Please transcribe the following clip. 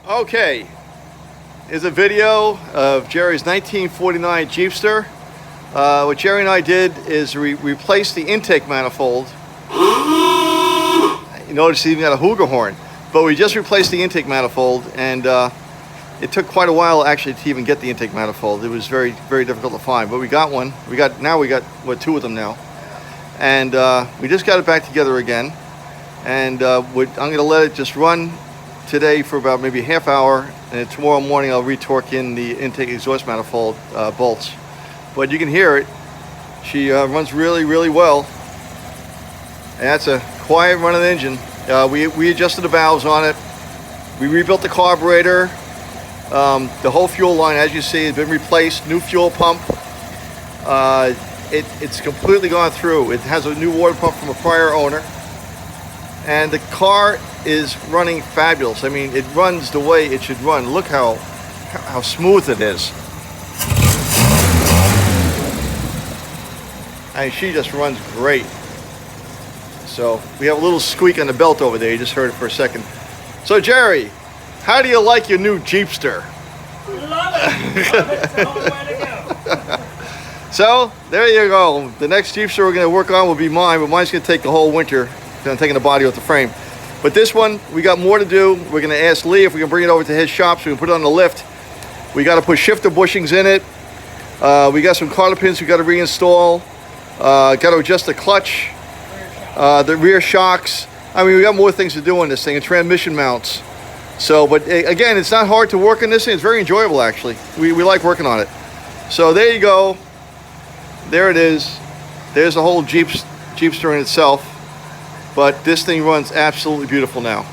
Okay, here's a video of Jerry's 1949 Jeepster. What Jerry and I did is replace the intake manifold. You notice he even got a hooger horn, but we just replaced the intake manifold, and it took quite a while actually to even get the intake manifold. It was very, very difficult to find, but we got one. We got what, two of them now, and we just got it back together again. And I'm going to let it just run today for about maybe a half hour, and tomorrow morning I'll retorque in the intake exhaust manifold bolts. But you can hear it. She runs really, really well, and that's a quiet running engine. We adjusted the valves on it. We rebuilt the carburetor. The whole fuel line, as you see, has been replaced. New fuel pump. It's completely gone through. It has a new water pump from a prior owner. And the car is running fabulous. I mean, it runs the way it should run. Look how smooth it is. And she just runs great. So we have a little squeak on the belt over there. You just heard it for a second. So Jerry, how do you like your new Jeepster? Love it. Love it. It's a long way to go. So there you go. The next Jeepster we're going to work on will be mine, but mine's going to take the whole winter. I'm taking the body off the frame. But this one, we got more to do. We're going to ask Lee if we can bring it over to his shop so we can put it on the lift. We got to put shifter bushings in it. We got some cotter pins we got to reinstall. Got to adjust the clutch, the rear shocks. I mean, we got more things to do on this thing, and transmission mounts. So, but again, it's not hard to work on this thing. It's very enjoyable, actually. We like working on it. So there you go. There it is. There's the whole Jeepster in itself. But this thing runs absolutely beautiful now.